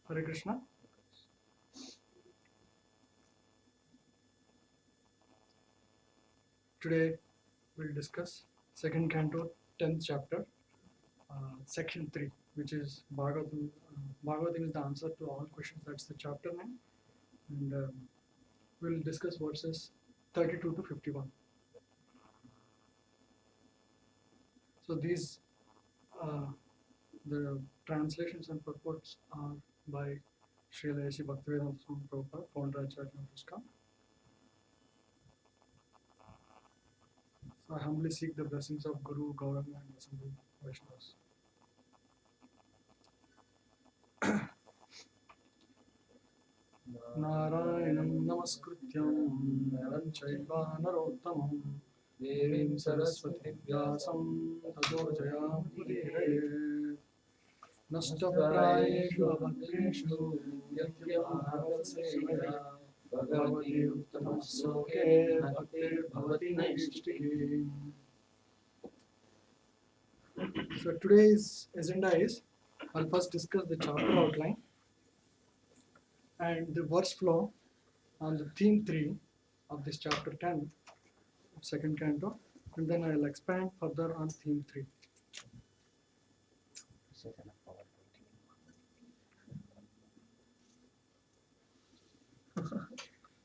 Hare Krishna. Today we'll discuss second canto, 10th chapter, section 3, which is Bhagavatam. Bhagavatam is the answer to all questions. That's the chapter name, and we'll discuss verses 32 to 51. So these, the translations and purports are by Srila A.C. Bhaktivedanta Swami Prabhupada, founder Acharya of ISKCON. So I humbly seek the blessings of Guru, Gauranga, and Assembly Vaishnavas. Narayanam namaskrutyam naram chaiva narottamam devim saraswati vyasam tato jayamudire nashtaprayeshu abhadreshu yatyavahavaseya bhagavati uttamasoke bhaktir bhavati naishtihi. So today's agenda is, I'll first discuss the chapter outline and the verse flow on the theme 3 of this chapter 10 of second canto, and then I'll expand further on theme 3.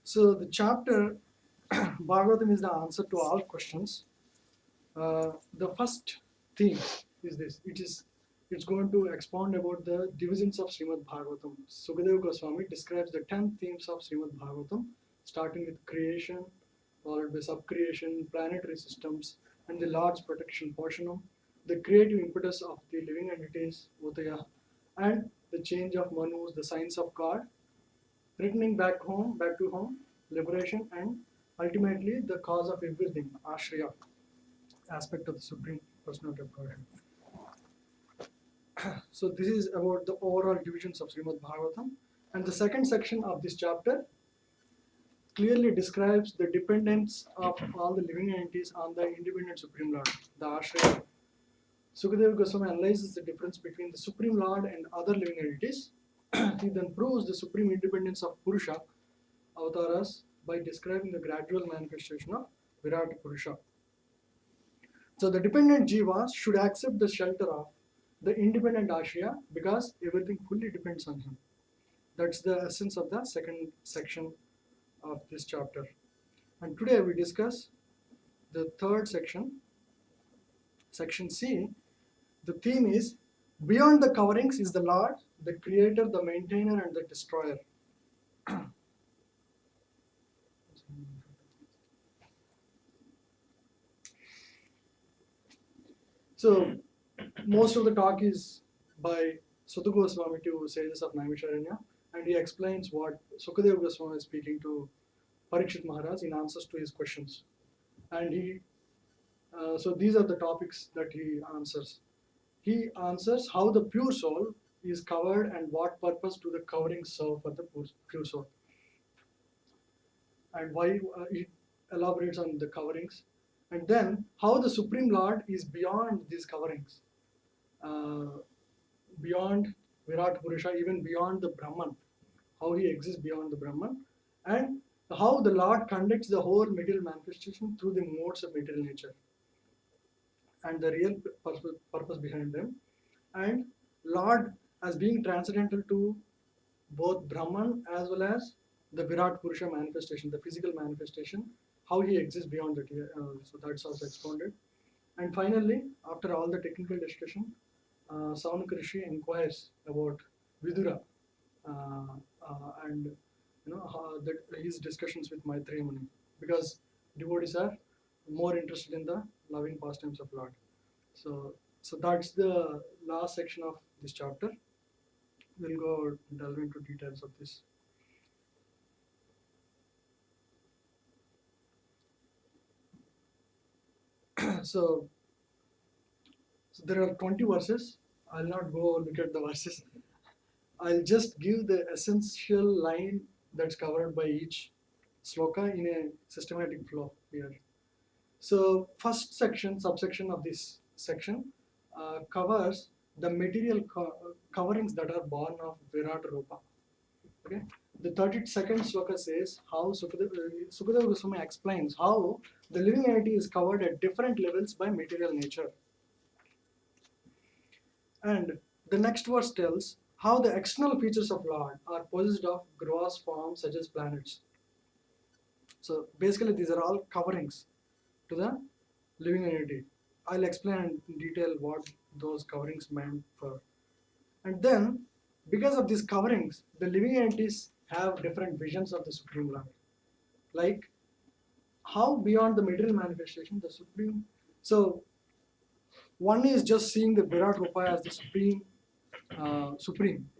So the chapter Bhagavatam is the answer to all questions. The first theme is this. It's going to expound about the divisions of Srimad Bhagavatam. Sukadeva Goswami describes the 10 themes of Srimad Bhagavatam, starting with creation, followed by sub-creation, planetary systems, and the Lord's protection portionum, the creative impetus of the living entities, Utaya, and the change of Manus, the signs of God, returning back to home, liberation, and ultimately the cause of everything, Ashriya, aspect of the Supreme Personality of Godhead. So this is about the overall divisions of Srimad Bhagavatam, and the second section of this chapter clearly describes the dependence of all the living entities on the independent Supreme Lord, the Ashriya. Sukadeva Goswami analyzes the difference between the Supreme Lord and other living entities. He then proves the supreme independence of Purusha avatars by describing the gradual manifestation of Virat Purusha. So the dependent jivas should accept the shelter of the independent Ashriya because everything fully depends on him. That's the essence of the second section of this chapter. And today we discuss the third section, section C. The theme is, beyond the coverings is the Lord, the creator, the maintainer, and the destroyer. So most of the talk is by Sudha Goswami to sages of Naimisharanya, and he explains what Sukadeva Goswami is speaking to Parikshit Maharaj in answers to his questions. And so these are the topics that he answers. He answers how the pure soul is covered and what purpose do the coverings serve for the pure soul. And why he elaborates on the coverings. And then how the Supreme Lord is beyond these coverings. Beyond Virat Purusha, even beyond the Brahman, how he exists beyond the Brahman, and how the Lord conducts the whole material manifestation through the modes of material nature, and the real purpose behind them, and Lord as being transcendental to both Brahman as well as the Virat Purusha manifestation, the physical manifestation, how he exists beyond that. So that's also expounded. And finally, after all the technical discussion, Saunaka Rishi inquires about Vidura and his discussions with Maitreya Muni, because devotees are more interested in the loving pastimes of Lord. So that's the last section of this chapter. We'll go delve into details of this. So there are 20 verses. I'll not go look at the verses. I'll just give the essential line, that's covered by each sloka in a systematic flow here. So first section, subsection of this section covers the material coverings that are born of Virat Rupa. Okay. The 32nd sloka says how Sukadeva Goswami explains how the living entity is covered at different levels by material nature. And the next verse tells how the external features of Lord are possessed of gross forms such as planets. So basically these are all coverings to the living entity. I'll explain in detail what those coverings meant for. And then, because of these coverings, the living entities have different visions of the Supreme Lord. Like how beyond the material manifestation, the Supreme. So, one is just seeing the Virat Rupa as the supreme,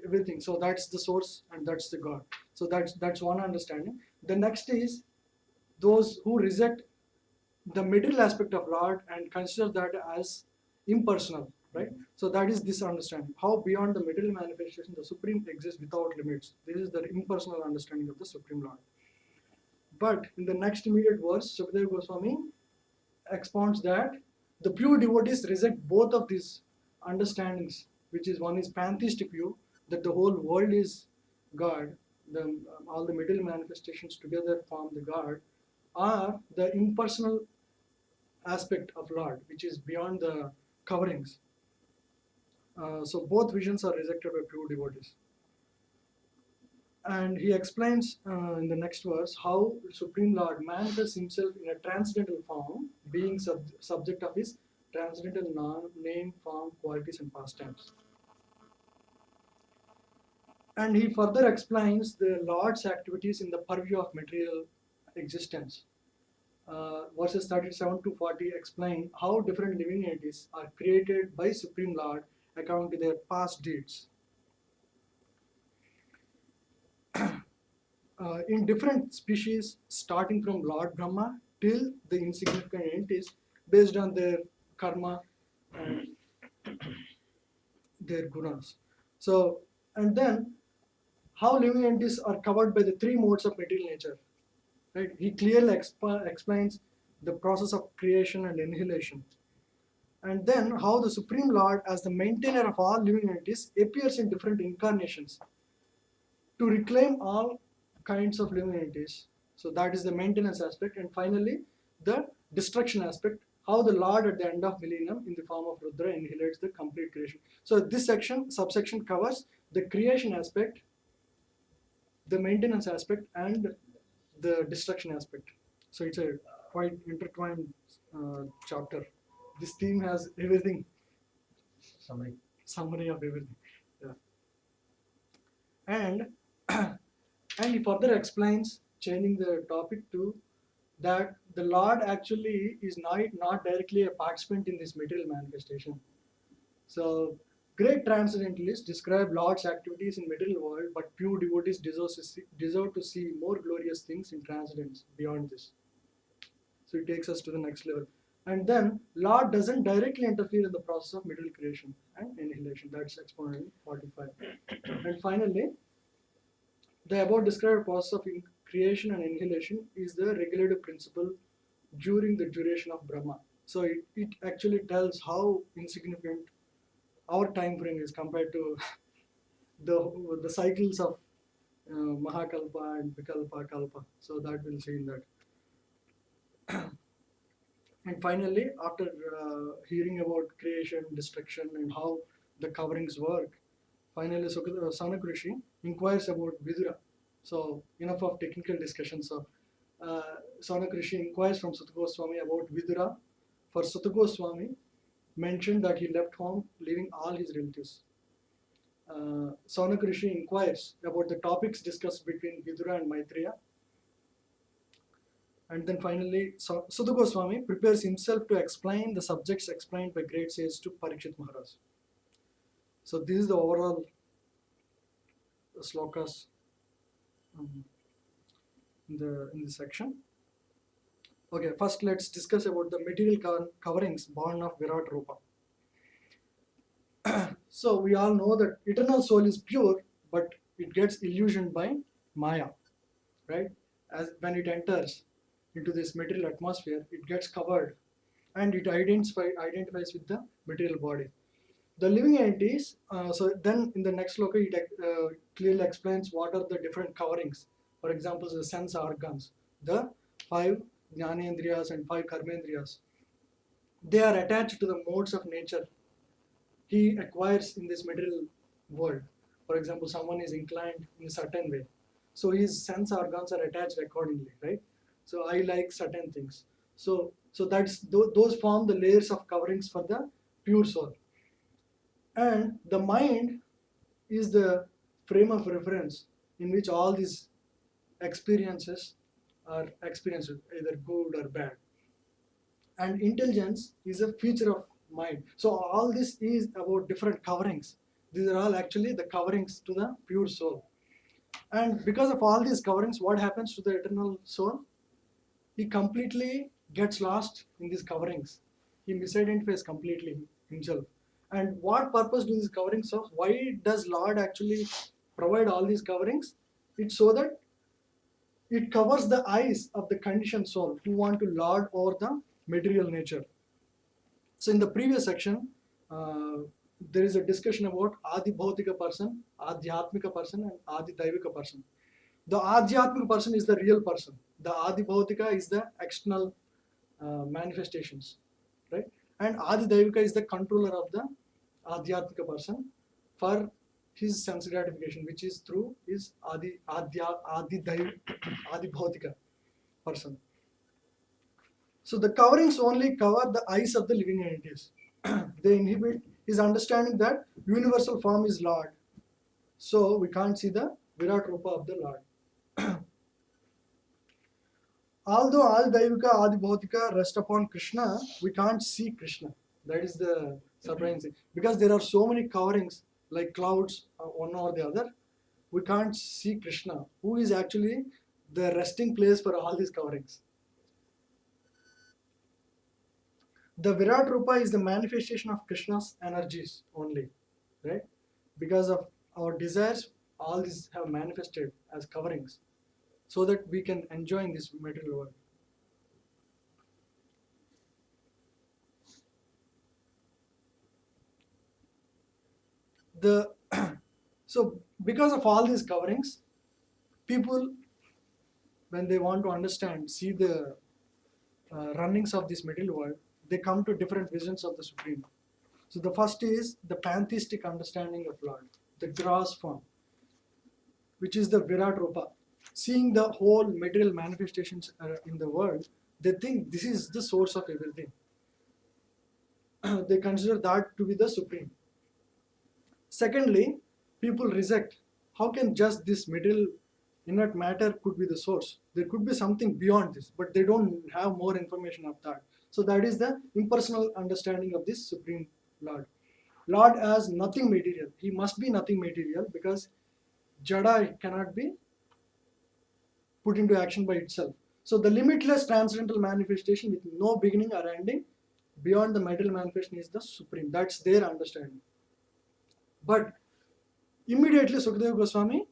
everything. So that's the source and that's the God. So that's one understanding. The next is those who reject the material aspect of Lord and consider that as impersonal, right? So that is this understanding. How beyond the material manifestation the Supreme exists without limits. This is the impersonal understanding of the Supreme Lord. But in the next immediate verse, Sukadeva Goswami expounds that the pure devotees reject both of these understandings, which is one is pantheistic view that the whole world is God, all the material manifestations together form the God, or the impersonal aspect of Lord, which is beyond the coverings. So both visions are rejected by pure devotees. And he explains in the next verse how Supreme Lord manifests himself in a transcendental form, being subject of his transcendental name, form, qualities, and pastimes. And he further explains the Lord's activities in the purview of material existence. Verses 37 to 40 explain how different living entities are created by Supreme Lord according to their past deeds. In different species, starting from Lord Brahma till the insignificant entities, based on their karma and their gunas. So, and then how living entities are covered by the three modes of material nature. Right? He clearly explains the process of creation and annihilation. And then how the Supreme Lord, as the maintainer of all living entities, appears in different incarnations to reclaim all kinds of living entities. So that is the maintenance aspect. And finally, the destruction aspect, how the Lord at the end of millennium in the form of Rudra annihilates the complete creation. So this subsection covers the creation aspect, the maintenance aspect, and the destruction aspect. So it's a quite intertwined chapter. This theme has everything. Summary of everything. Yeah. And and he further explains, changing the topic to that the Lord actually is not directly a participant in this material manifestation. So great transcendentalists describe Lord's activities in material world, but pure devotees deserve to see more glorious things in transcendence beyond this. So it takes us to the next level. And then Lord doesn't directly interfere in the process of material creation and annihilation. That's expounded in 45. And finally, the above described process of creation and annihilation is the regulative principle during the duration of Brahma. So it actually tells how insignificant our time frame is compared to the cycles of Mahakalpa and Vikalpa Kalpa. So that we'll see in that. And finally, after hearing about creation, destruction, and how the coverings work, finally Sanak Rishi inquires about Vidura. So enough of technical discussion. So Sanak Rishi inquires from Sutta Goswami about Vidura. For Sutta Goswami mentioned that he left home leaving all his relatives. Sanak Rishi inquires about the topics discussed between Vidura and Maitreya. And then finally, Sutta Goswami prepares himself to explain the subjects explained by great sages to Parikshit Maharaj. So this is the overall slokas in this section. Okay, first let's discuss about the material coverings born of Virat Rupa. So we all know that eternal soul is pure, but it gets illusioned by Maya. right? As when it enters into this material atmosphere, it gets covered and it identifies with the material body. The living entities, so then in the next sloka, it clearly explains what are the different coverings. For example, the sense organs, the five jnanendriyas and five karmendriyas, they are attached to the modes of nature he acquires in this material world. For example, someone is inclined in a certain way, so his sense organs are attached accordingly, right? So I like certain things. So that's those form the layers of coverings for the pure soul. And the mind is the frame of reference in which all these experiences are experienced, either good or bad. And intelligence is a feature of mind. So all this is about different coverings. These are all actually the coverings to the pure soul. And because of all these coverings, what happens to the eternal soul? He completely gets lost in these coverings. He misidentifies completely himself. And what purpose do these coverings serve? Why does Lord actually provide all these coverings? It's so that it covers the eyes of the conditioned soul who want to lord over the material nature. So in the previous section, there is a discussion about Adi Bhautika person, Adhyatmika person, and Adi Daivika person. The Adhyatmika person is the real person. The Adi Bhautika is the external manifestations, right? And Adi Daivika is the controller of the Adhyatmika person for his sense gratification, which is through his Adi Bhautika person. So the coverings only cover the eyes of the living entities. They inhibit his understanding that universal form is Lord. So we can't see the Virat Rupa of the Lord. Although Adi Daivika, Adi Bhautika rest upon Krishna, we can't see Krishna. That is the surprising thing. Because there are so many coverings like clouds, one or the other, we can't see Krishna, who is actually the resting place for all these coverings. The Virat Rupa is the manifestation of Krishna's energies only, right? Because of our desires, all these have manifested as coverings so that we can enjoy in this material world. So because of all these coverings, people, when they want to understand, see the runnings of this material world, they come to different visions of the Supreme. So the first is the pantheistic understanding of Lord, the gross form, which is the Virat Rupa. Seeing the whole material manifestations in the world, they think this is the source of everything. They consider that to be the Supreme. Secondly, people reject, how can just this material inert matter could be the source? There could be something beyond this, but they don't have more information of that. So that is the impersonal understanding of this Supreme Lord. Lord as nothing material. He must be nothing material because Jada cannot be put into action by itself. So the limitless transcendental manifestation with no beginning or ending beyond the material manifestation is the Supreme. That's their understanding. But immediately Sukadeva Goswami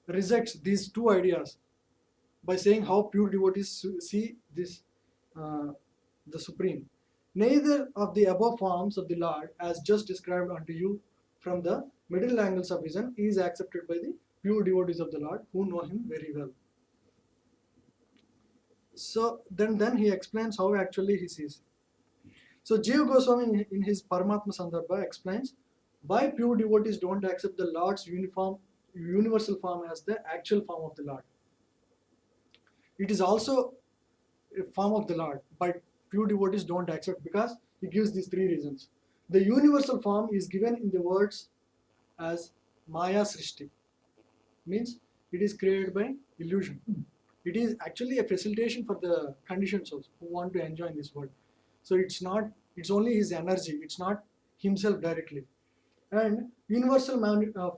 rejects these two ideas by saying how pure devotees see this, the Supreme. Neither of the above forms of the Lord, as just described unto you from the middle angles of vision, is accepted by the pure devotees of the Lord who know him very well. So then he explains how actually he sees. So Jiva Goswami in his Paramatma Sandarbha explains why pure devotees don't accept the Lord's universal form as the actual form of the Lord. It is also a form of the Lord, but pure devotees don't accept because he gives these three reasons. The universal form is given in the words as Maya Srishti, means it is created by illusion. It is actually a facilitation for the conditioned souls who want to enjoy in this world. So it's only his energy, it's not himself directly. And universal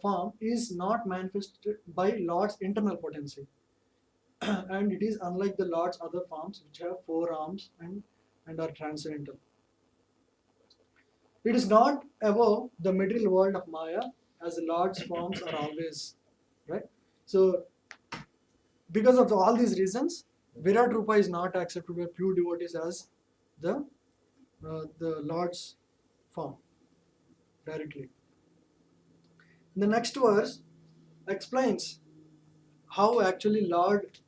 form is not manifested by Lord's internal potency. And it is unlike the Lord's other forms which have four arms and are transcendental. It is not above the material world of Maya as the Lord's forms are always, right? So Because of all these reasons, Virat Rupa is not accepted by pure devotees as the Lord's form directly. The next verse explains how actually Lord's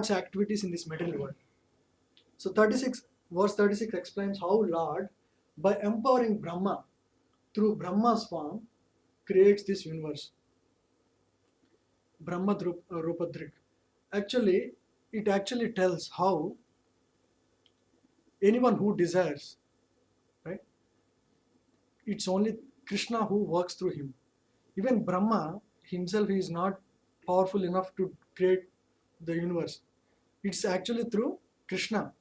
activities in this material world. So 36 verse 36 explains how Lord, by empowering Brahma through Brahma's form, creates this universe. Brahma Rupadrik. Actually, it actually tells how anyone who desires, right? It's only Krishna who works through him. Even Brahma himself is not powerful enough to create the universe. It's actually through Krishna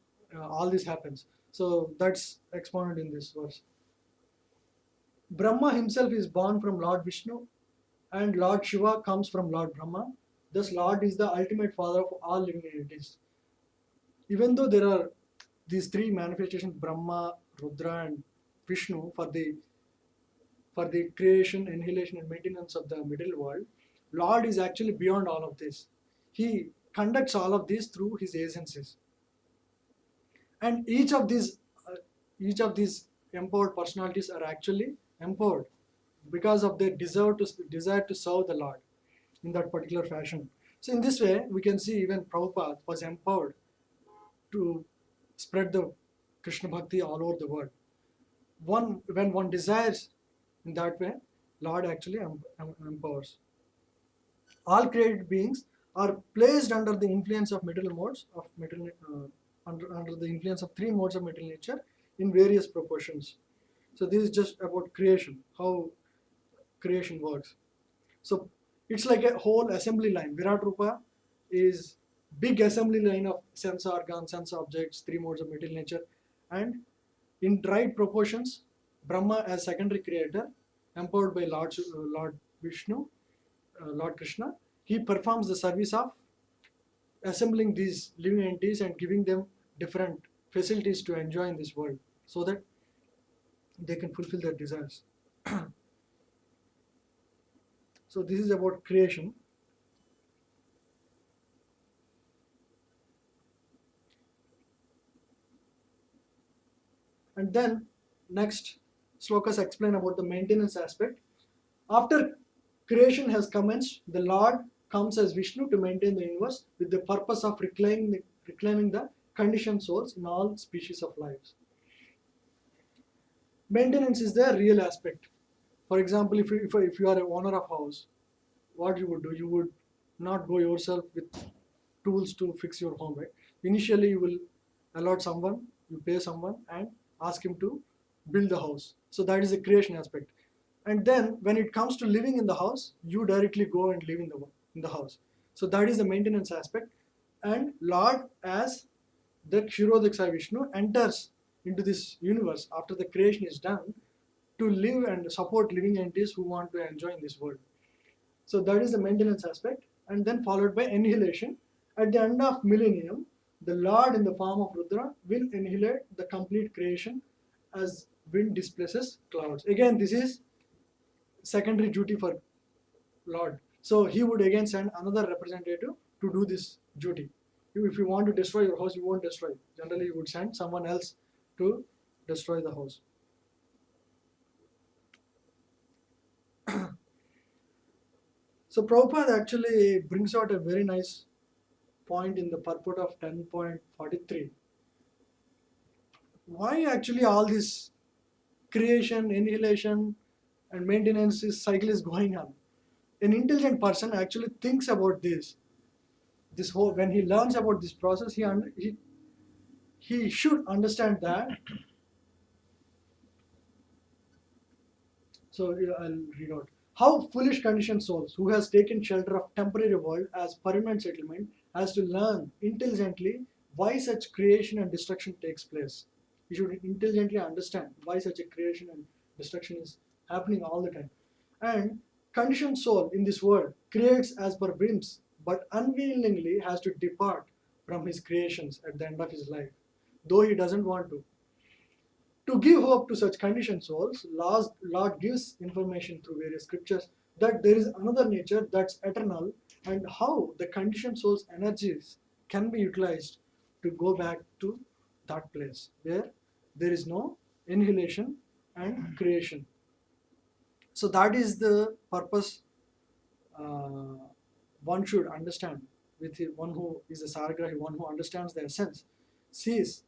all this happens. So that's expounded in this verse. Brahma himself is born from Lord Vishnu, and Lord Shiva comes from Lord Brahma. Thus, Lord is the ultimate father of all living entities. Even though there are these three manifestations, Brahma, Rudra, and Vishnu, for the creation, annihilation, and maintenance of the middle world, Lord is actually beyond all of this. He conducts all of this through his agencies, and each of these empowered personalities are actually empowered because of their desire to serve the Lord in that particular fashion. So in this way, we can see even Prabhupada was empowered to spread the Krishna Bhakti all over the world. When one desires in that way, Lord actually empowers. All created beings are placed under the influence of material modes of under the influence of three modes of material nature in various proportions. So this is just about creation, how creation works. So it's like a whole assembly line. Virat Rupa is big assembly line of sense organs, sense objects, three modes of material nature, and in right proportions, Brahma as secondary creator, empowered by Lord Vishnu, Lord Krishna, he performs the service of assembling these living entities and giving them different facilities to enjoy in this world so that they can fulfill their desires. So this is about creation. And then next slokas explain about the maintenance aspect. After creation has commenced, the Lord comes as Vishnu to maintain the universe with the purpose of reclaiming the conditioned souls in all species of lives. Maintenance is the real aspect. For example, if you are a owner of house, what you would do? You would not go yourself with tools to fix your home, right? Initially, you will allot someone, you pay someone, and ask him to build the house. So that is the creation aspect. And then when it comes to living in the house, you directly go and live in the house. So that is the maintenance aspect. And Lord, as the Kshirodaksa Vishnu, enters into this universe after the creation is done to live and support living entities who want to enjoy in this world. So that is the maintenance aspect, and then followed by annihilation. At the end of millennium, the Lord in the form of Rudra will annihilate the complete creation as wind displaces clouds. Again, this is secondary duty for Lord. So he would again send another representative to do this duty. If you want to destroy your house, you won't destroy it. Generally, you would send someone else to destroy the house. So Prabhupada actually brings out a very nice point in the purport of 10.43. Why actually all this creation, annihilation, and maintenance cycle is going on? An intelligent person actually thinks about this. When he learns about this process, he should understand that. So I'll read out. How foolish conditioned souls who has taken shelter of temporary world as permanent settlement has to learn intelligently why such creation and destruction takes place. You should intelligently understand why such a creation and destruction is happening all the time. And conditioned soul in this world creates as per whims, but unwillingly has to depart from his creations at the end of his life, though he doesn't want to. To give hope to such conditioned souls, Lord gives information through various scriptures that there is another nature that's eternal, and how the conditioned soul's energies can be utilized to go back to that place where there is no annihilation and creation. So that is the purpose uh, one should understand with one who is a Saragrahi, one who understands the essence, sees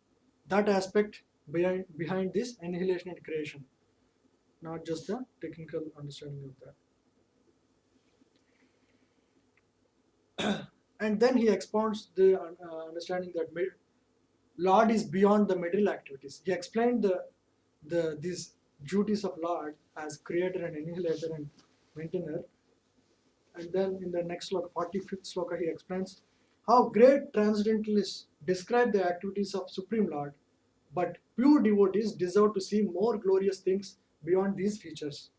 that aspect behind this annihilation and creation, not just the technical understanding of that. And then he expounds the understanding that Lord is beyond the material activities. He explained these duties of Lord as creator and annihilator and maintainer. And then in the next sloka, 45th sloka, he explains how great transcendentalists describe the activities of Supreme Lord, but pure devotees deserve to see more glorious things beyond these features.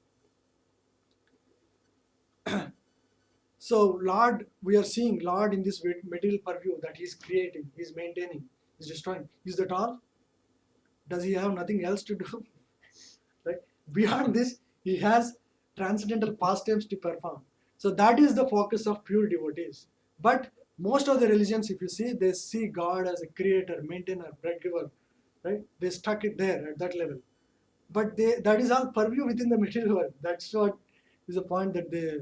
So Lord, we are seeing Lord in this material purview that He's creating, He's maintaining, He's destroying. Is that all? Does He have nothing else to do? Right? Beyond this, He has transcendental pastimes to perform. So that is the focus of pure devotees. But most of the religions, if you see, they see God as a creator, maintainer, bread giver, right? They stuck it there at that level. But that is all purview within the material world. That's what is the point that they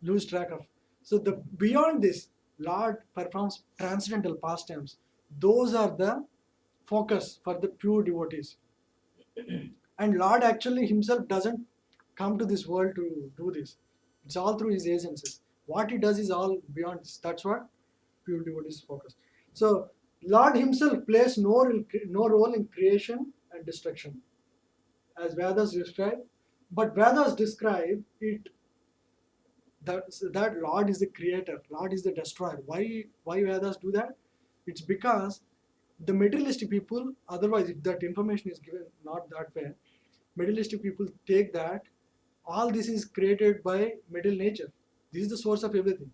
lose track of. So the beyond this, Lord performs transcendental pastimes. Those are the focus for the pure devotees. And Lord actually himself doesn't come to this world to do this. It's all through his agencies. What he does is all beyond this. That's what pure devotees focus. So Lord himself plays no role in creation and destruction, as Vedas describe. But Vedas describe it that Lord is the creator, Lord is the destroyer. Why Vedas do that? It's because the materialistic people, otherwise if that information is given not that way, materialistic people take that all this is created by material nature. This is the source of everything.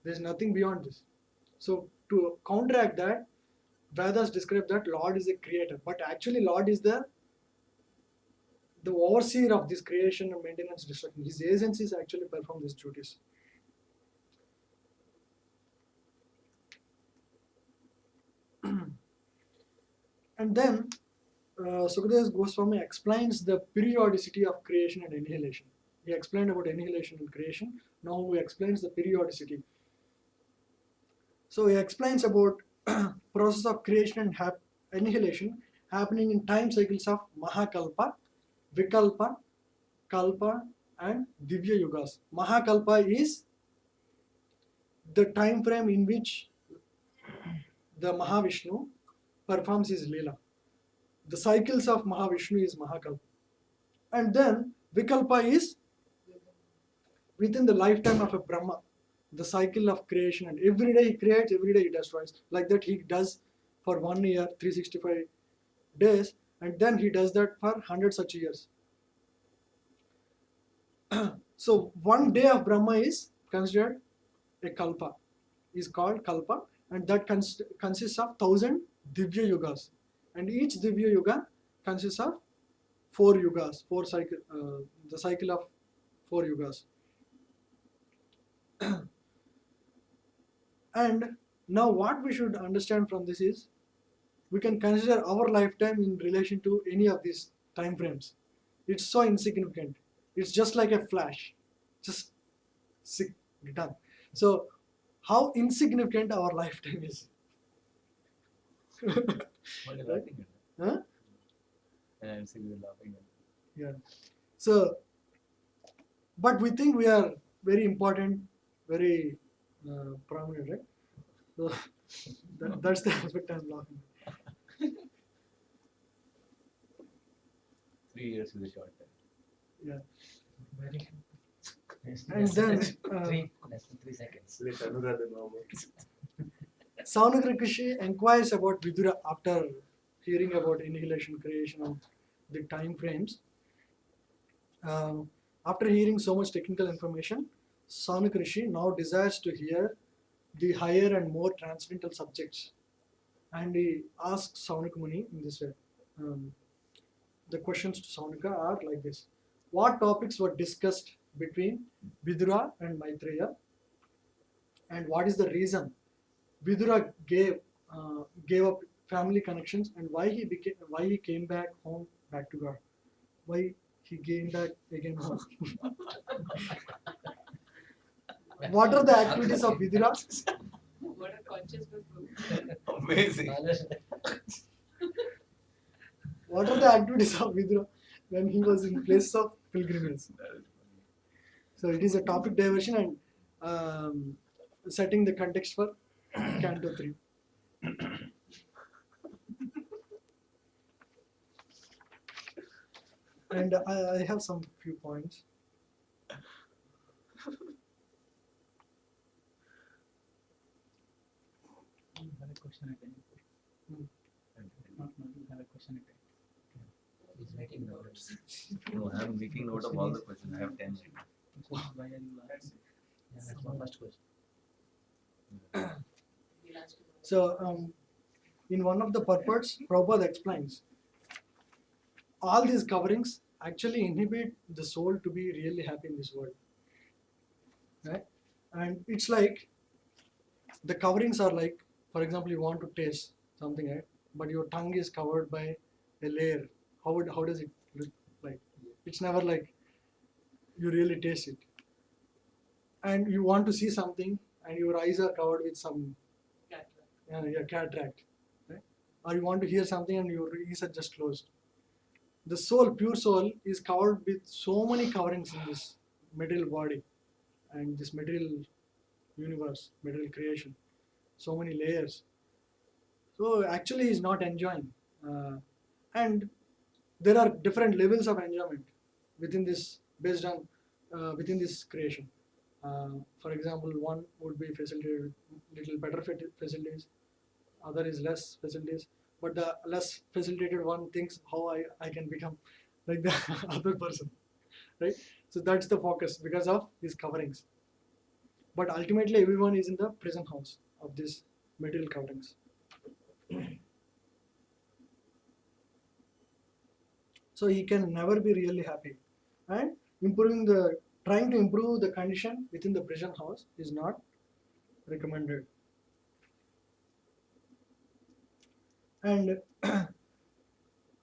There's nothing beyond this. So to counteract that, Vedas describe that Lord is the creator, but actually Lord is the overseer of this creation and maintenance destruction. His agencies actually perform these duties. And then Sukadeva Goswami explains the periodicity of creation and annihilation. He explained about annihilation and creation. Now he explains the periodicity. So he explains about process of creation and annihilation happening in time cycles of Mahakalpa, Vikalpa, Kalpa and Divya Yugas. Mahakalpa is the time frame in which the Mahavishnu performs his Leela. The cycles of Mahavishnu is Mahakalpa. And then Vikalpa is within the lifetime of a Brahma, the cycle of creation. And every day he creates, every day he destroys. Like that he does for 1 year, 365 days, and then he does that for 100 such years. So 1 day of Brahma is considered a kalpa, is called kalpa, and that consists of 1000 Divya Yugas. And each Divya Yuga consists of 4 yugas, the cycle of 4 yugas. And now what we should understand from this is, we can consider our lifetime in relation to any of these time frames. It's so insignificant. It's just like a flash, just done. So how insignificant our lifetime is. What are you laughing at? Huh? I'm simply laughing at. Yeah. So, but we think we are very important, very prominent, right? So that's the aspect I'm laughing at. 3 years is a short time. Yeah. Very And then less than 3 seconds. Let Anuradha know. Saunagra Krishi inquires about Vidura after hearing about annihilation, creation, and the time frames. After hearing so much technical information, Saunagra Krishi now desires to hear the higher and more transcendental subjects. And he asks Saunika Muni in this way. The questions to Saunika are like this. What topics were discussed between Vidura and Maitreya, and what is the reason Vidura gave up family connections, and why he came back to God, why he came back again home. What are the activities of Vidura? What a conscious book. Amazing. What are the activities of Vidura when he was in place of pilgrimage? That is So it is a topic diversion and setting the context for Canto 3. And I have some few points. You have a question again. funny. No, you have a question again. He's making notes. No, I'm making note of all the questions. I have 10. So why are you laughing? Yeah, that's my first question. We'll ask you. So in one of the purports, Prabhupada explains all these coverings actually inhibit the soul to be really happy in this world. Right? And it's like the coverings are like, for example, you want to taste something, right? But your tongue is covered by a layer. How does it look like? It's never like you really taste it. And you want to see something, and your eyes are covered with some cataract, right? Or you want to hear something, and your ears are just closed. The soul, pure soul, is covered with so many coverings in this material body and this material universe, material creation, so many layers. So actually, he's not enjoying, and there are different levels of enjoyment within this, based on within this creation. For example, one would be facilitated with little better facilities, other is less facilities, but the less facilitated one thinks how I can become like the other person, right? So that's the focus because of these coverings. But ultimately, everyone is in the prison house of these material coverings. So he can never be really happy, and trying to improve the condition within the prison house is not recommended. And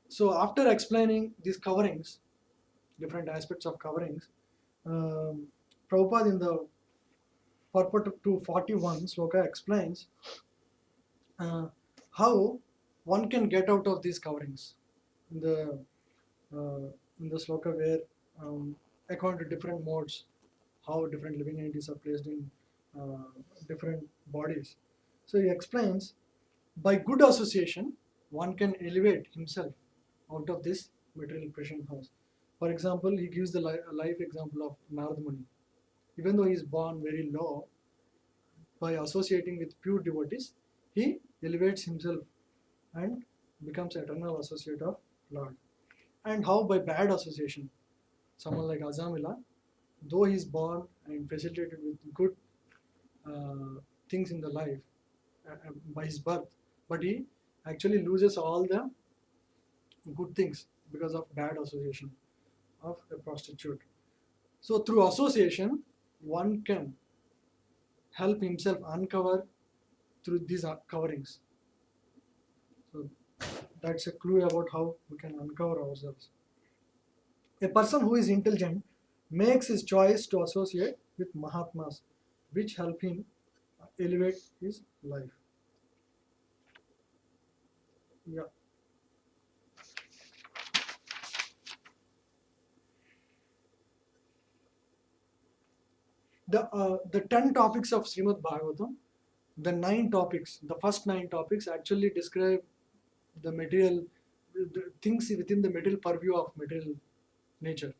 so after explaining these coverings, different aspects of coverings, Prabhupada in the purport to 41 sloka explains how one can get out of these coverings in the sloka where according to different modes, how different living entities are placed in different bodies. So he explains, by good association, one can elevate himself out of this material prison house. For example, he gives the life example of Narada Muni. Even though he is born very low, by associating with pure devotees, he elevates himself and becomes eternal associate of Lord. And how by bad association, someone like Azamila, though he is born and facilitated with good things in the life by his birth, but he actually loses all the good things because of bad association of a prostitute. So through association, one can help himself uncover through these coverings. So that's a clue about how we can uncover ourselves. A person who is intelligent makes his choice to associate with Mahatmas, which help him elevate his life. Yeah. The 10 topics of Srimad Bhagavatam, the first 9 topics actually describe the material, the things within the material purview of material nature.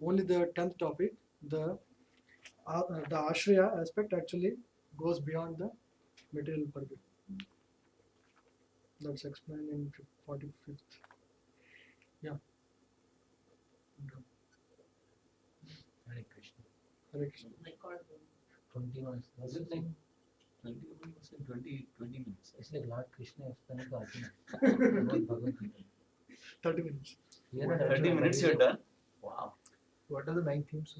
Only the 10th topic, the Ashraya aspect actually goes beyond the material purview. That's explained in 45th. Yeah. Hare Krishna. Hare Krishna. Record. 21. What's the thing? 20 minutes. It's like Lord Krishna explaining to Arjuna about Bhagavad Gita. 30 minutes. Here What, at 30 Arjuna, minutes there you're is a- done? Wow. What are the 9 themes?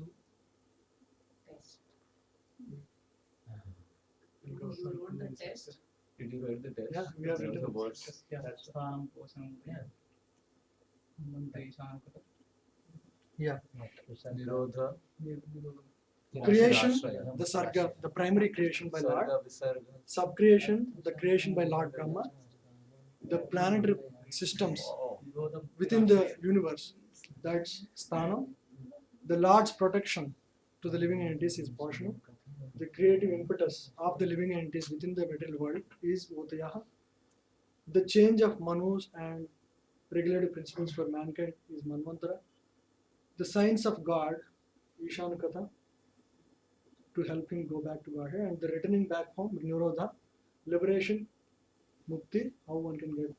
You wrote the test. Did you write the test? Yeah, we have There was written the the words. test. Yeah, That's Sthanam, Kosam, Mantra, Ishanakata. Yeah. Nirodha. Creation, Ashraya. the sarga, the primary creation by Lord. Sarga, Visarga. Subcreation, the creation by Lord Brahma. The planetary systems Oh. within the universe, that's Sthana. The Lord's protection to the living entities is Poshana. The creative impetus of the living entities within the material world is Votayaha. The change of manus and regulative principles for mankind is Manvantara. The signs of God, Ishanakata, to help him go back to Godhead, and the returning back home, Nirodha, liberation, Mukti, how one can get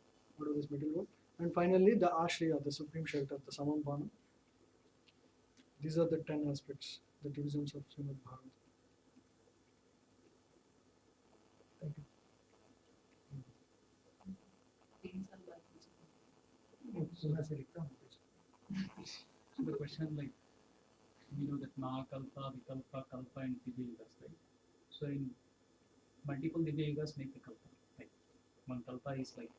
out of this material world. And finally, the Ashraya, the supreme shelter, the Samambhana. These are the 10 aspects, the divisions of Srimad Bhagavatam. Things are like this. So the question like, we know that Mahakalpa, Vikalpa, Kalpa and Divya Yugas, right? So in multiple Divya Yugas make a Kalpa. Like one Kalpa is like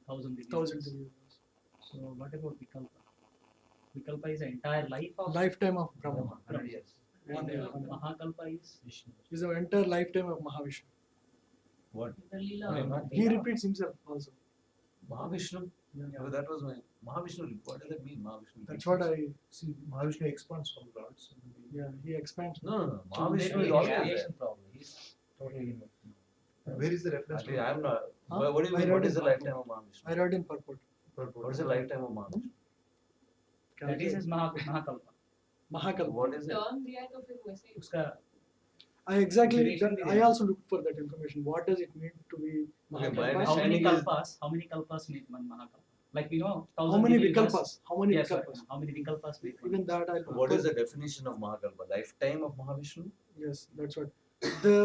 1,000 Divya Thousand Yugas. years. So what about Vikalpa? Vikalpa is the entire life of Lifetime of Brahma. 100 years. One year. Mahakalpa is Is the entire lifetime of Mahavishnu. What? The Leela. He repeats himself also. Mahavishnu? Yeah. Oh, that was my Mahavishnu. What does that mean, Mahavishnu? That's what I, See, Mahavishnu expands from God. So yeah, he expands. No. So Mahavishnu maybe is always there. creation problem. He's totally where is the reference? Actually, I am not. Huh? What do you I mean? read What is in the lifetime of Mahavishnu? I read in purport. What is the lifetime of Mahavishnu? that is his Mahakalpa. Mahakalpa. What is it? Turn दिया है तो फिर वैसे ही उसका I exactly, Duration that, भी I there. also looked for that information. What does it mean to be Okay, my Mahakalpa? how many understanding is- kalpas make one Mahakalpa? Like we know, How 1,000 many Divya Yugas- Vikalpas? How many Yes, sorry, Vikalpas? how many Vikalpas make one? Even that I looked What for. is the definition of Mahakalpa? Lifetime of Mahavishnu? Yes, that's what. The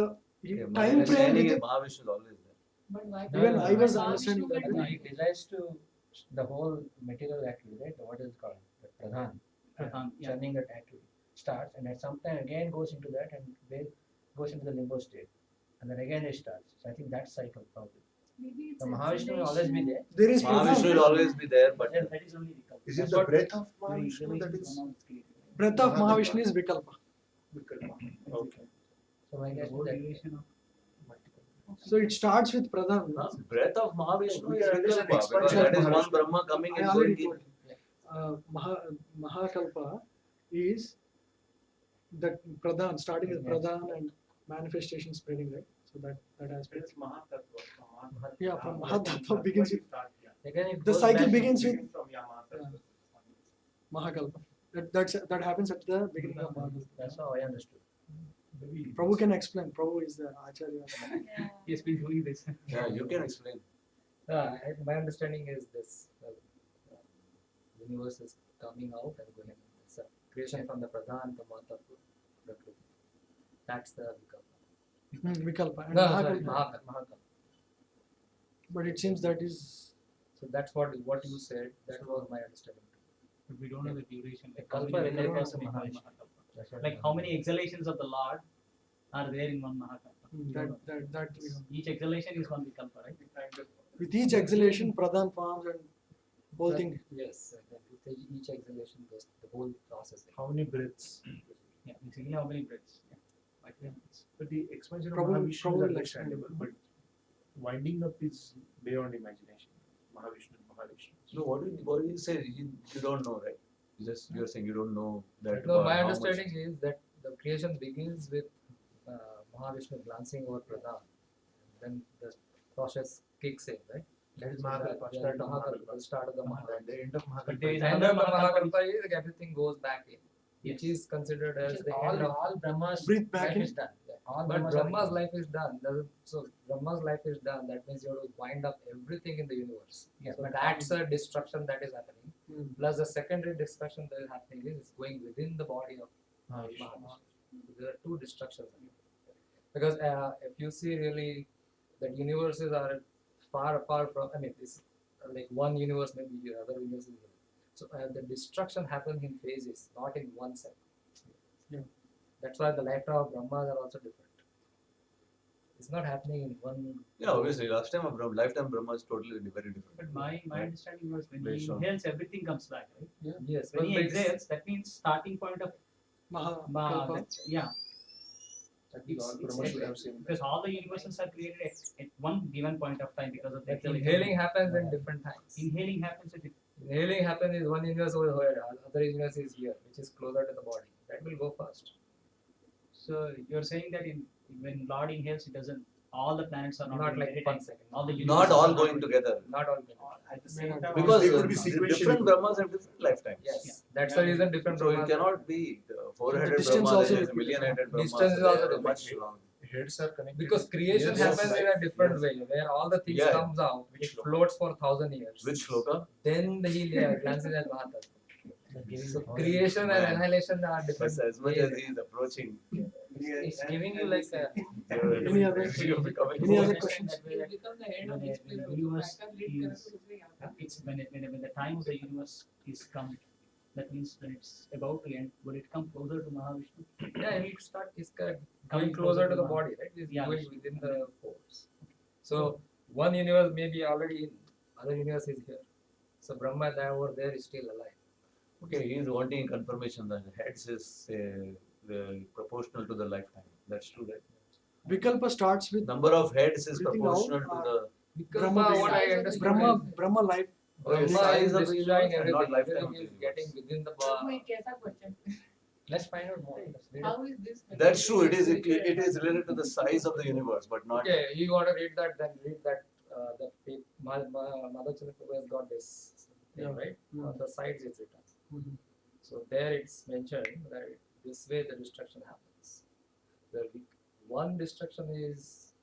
Okay, my time frame understanding is within, Mahavishnu is always there. But why? Even I was Mahavishnu understanding that. had No, many- it decides to the whole material activity, right? What is it called? The pradhan. Pradhan, yeah. Churning that activity starts, and at some time again goes into that and then goes into the limbo state, and then again it starts. So I think that cycle probably. Maybe it's The Mahavishnu will always be there. there is Mahavishnu will Pradhan. always be there, but But that is only Vikalpa. Is it That's the what- breath of During Mahavishnu that revelation, is one is created. Breath of Mahavishnu is Vikalpa. Vikalpa? Okay. So my The guess whole is that duration of So it starts with Pradhan. no, breath of Mahavishnu We is can understand Vikalpa, because expansion that of is one Mahavishnu. Brahma coming I and already going in. told you. Mahakalpa is that Pradhan, starting with Pradhan and manifestation spreading, right? So that aspect. Yeah, from Mahatattva begins with again it the goes cycle back begins to, with Mahakalpa. That happens at the beginning of Mahakalpa. that's how I understood. Prabhu can explain. Prabhu is the Acharya. Yeah. he has been doing this. Yeah, you can explain. My understanding is this universe is coming out and going in. It's a creation from the pradhan to Mahatattva, Prakriti. That's the Vikalpa. Vikalpa. And No, sorry, Mahakalpa. Mahakalpa. But it seems that is So that's what you said. That was my understanding. But we don't know the duration. Like The how Kalpa many relates Vikalpas to make one Mahavishnu. Mahakalpa. That's what Like how many exhalations of the Lord are there in one Mahakalpa? We don't know. that we know. Each exhalation is one Vikalpa, right? With each exhalation, Pradhan forms and whole thing. Yes, with each exhalation goes the whole process. How many breaths? Yeah, basically how many breaths? Yeah. Like minutes. But the expansion of Probably- Mahavishnu is probably understandable, but winding up is beyond imagination. Mahavishnu. No, what do you say? You don't know, right? You're saying you don't know that. No, about my how much- understanding is that the creation begins with Mahavishnu glancing over Pradhan. Then the process kicks in, right? That is So Mahakalpa, yeah, start of Mahakalpa, Mahakalpa. the start of the Mahakalpa. And the end of But there is Mahakalpa. End another of the Mahakalpa. Mahakalpa is like everything goes back in, which Yes. is considered as the all- end of all Brahma's Breathe back life in. is done. All But Brahmas are Brahma's in. life is done. So Brahma's life is done. That means you have to wind up everything in the universe. Yeah, So but that's a destruction that is happening. Mm. Plus the secondary destruction that is happening is going within the body of Mahavishnu. Mahavishnu. So there are two destructions. Because if you see really that universes are far apart from, I mean, it's like one universe, maybe your other universe is so the destruction happens in phases, not in one cycle. Yeah. That's why the lifetime of Brahmas are also different. It's not happening in one. Yeah, obviously, last time of lifetime Brahma is totally very different. But my Right. understanding was when Based he on- inhales, everything comes back, right? Yes, When he but it's- exhales, that means starting point of Mahakalpa. yeah. I think all It's Brahma should have seen because all the universes are created at one given point of time because of the But exhalation. inhaling happens in different times. Inhaling happens at Inhaling happens is one universe over here, other universe is here, which is closer to the body. That will go first. so you're saying that when Lord inhales, it doesn't. All the planets are not, Not doing like it at 1 a time. second. All the Not universes all are not going doing together. Not all. at the May same not time. be. Because They could be sequentially. different Brahmas have different lifetimes. Yes, that's the reason different So it Brahmas. cannot be the 400 distance Brahmas, also there is a will be million headed Brahmas. Distance is so they also are different. much long. Heads are connected. Because creation Yes, happens yes, in a different yes. way, where all the things Yeah. comes out, Which it shloka? floats for 1,000 years. Which shloka? Then he glances at Mahatma. So creation and Man. annihilation are different. But as much ways. as he is approaching, It's giving you like a Any other- you're becoming any other more- questions? That way You that become the head when of the- this when the place. universe Backup lead is- character is very important. it's when the time of the universe is come, that means when it's about to end, will it come closer to Mahavishnu? yeah, it start is going Coming closer to the Maha- body, right? It's Yeah. going within the pores. So one universe may be already in, other universe is here. So Brahma that over there is still alive. Okay, he is wanting confirmation that heads is proportional to the lifetime. That's true, right? Vikalpa starts with Number of heads is Breathing proportional out, to the Because Brahma what being- I Size of the understood Brahma life. Okay, is size Brahma is of the destroying universe and not everything. lifetime Everything of the is universe. getting within the वो bar. एक कैसा question? Let's find out more. Let's read it. How is this? That's true. It is connected it is related to the size of the universe, but not. Okay, you want to read that, then read that. Mother Chanaprabhu has got this thing, Yeah. right? Mm. On the sides it's written. Mhm. So there it's mentioned that this way the destruction happens. One destruction is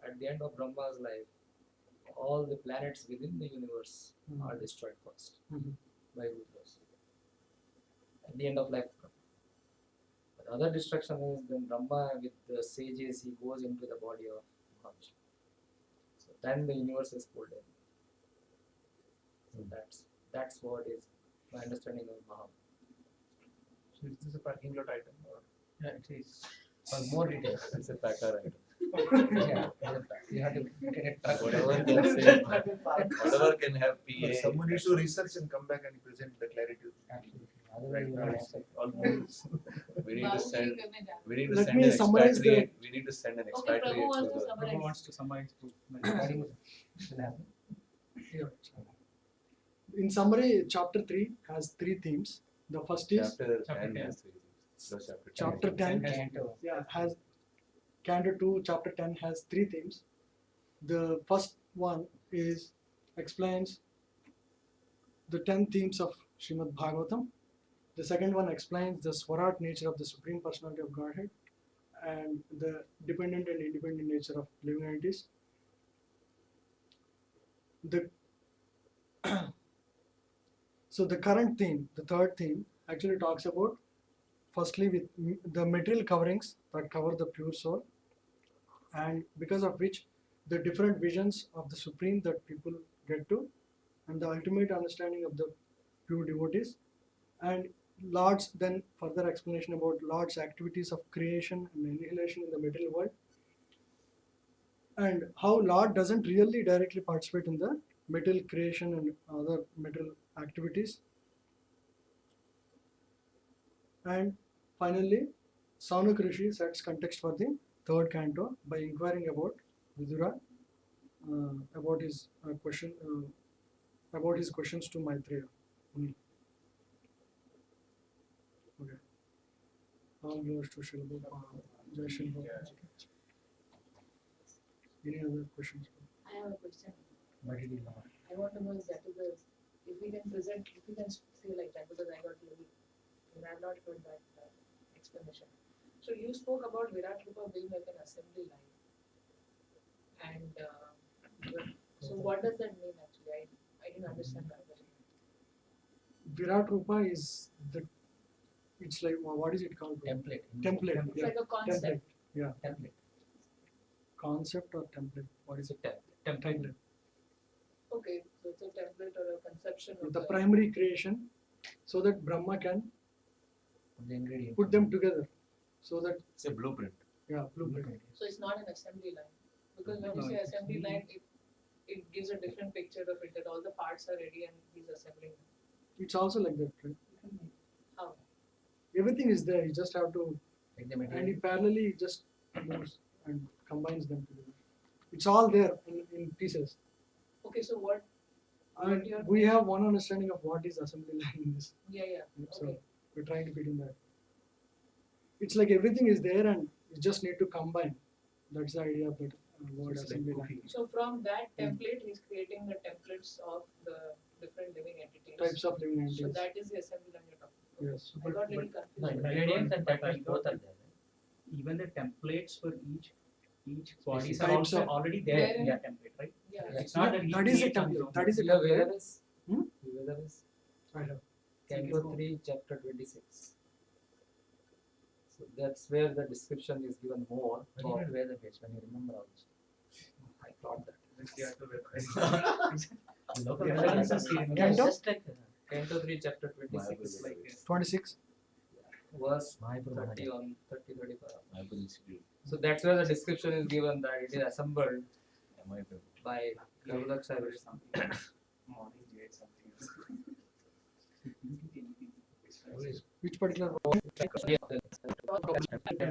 at the end of Brahma's life, all the planets within the universe are destroyed first Mhm. by Rudras. At the end of life. The other destruction is when Brahma with the sages he goes into the body of Mahavishnu. So then the universe is pulled in. So that's what is my understanding of Mahabharata. So is this a parking lot item or? Yeah, it is. For more details. It's a packer item. Yeah, you have to get it back. Whatever can say, whatever can have PA. Someone needs to research and come back and present the clarity. Absolutely. Otherwise, you Now will it's accept. almost. We need to send. We need to Let send me an summarize the- expatriate. We need to send an Okay, expatriate Prabhu wants to to the. Prabhu summarize. wants to summarize to Recording will happen. In summary, chapter 3 has 3 themes. The first is Chapter Chapter 10 10. has 3 themes. The chapter 10 Canto. has Canto 2, chapter 10 has 3 themes. The first one is explains the 10 themes of Srimad Bhagavatam. The second one explains the Swarat nature of the Supreme Personality of Godhead and the dependent and independent nature of living entities. So the current theme, the third theme, actually talks about firstly with the material coverings that cover the pure soul, and because of which the different visions of the Supreme that people get to, and the ultimate understanding of the pure devotees, and Lord's then further explanation about Lord's activities of creation and annihilation in the material world, and how Lord doesn't really directly participate in the material creation and other material activities. And finally, Saunak Rishi sets context for the third canto by inquiring about Vidura, about his about his questions to Maitreya. Muni. Okay. All glories to Shilpa. Jai Shilpa. Any other questions? I have a question. What did he know? I want to know if that is the, if we can present, if we can say like that, because I got really, I have not heard that explanation. So you spoke about Virat Rupa being like an assembly line. And so what does that mean actually? I didn't understand that. Virat Rupa is the, it's like, what is it called? Template. Template. It's Yeah. like a concept. Template. Yeah. Template. Concept or template? What is it? template. Okay, so it's a template or a conception of The primary creation, so that Brahma can The ingredient. put them together, so that It's a blueprint. Yeah, blueprint. So it's not an assembly line. Because when No, you say it's assembly really- line, it gives a different picture of it, that all the parts are ready and he's assembling them. It's also like that, right? How? Everything is there. You just have to, Take the and material. he parallelly just moves and combines them together. It's all there in pieces. Okay, so what? And we have one understanding of what is assembly line in this. Yeah. So Okay. we're trying to fit in that. It's like everything is there and you just need to combine. That's the idea of that word It's like assembly cooking. line. So from that template, he's creating the templates of the different living entities. Types of living entities. So that is the assembly line you're talking about. Yes. I got little No, confused. ingredients and But I templates both got are there. Even the templates for each bodies are Types also of- already there There in in- their template, right? Yeah. It's not Yeah, that he that is a creates on his template. own. That is a You have where template. is? Hmm? You where is? I have. Canto 3, chapter 26. So that's where the description is given more. When you of- read where the page, when you remember all this. I thought that. The local Yeah, references yeah. he remembers. Canto? Just like Canto 3, chapter My 26, Bible. like 26. verse My 30 on 30, 35. My Bible is great. So that's where the description is given that it is assembled My Bible. by Gavulaksha. Which particular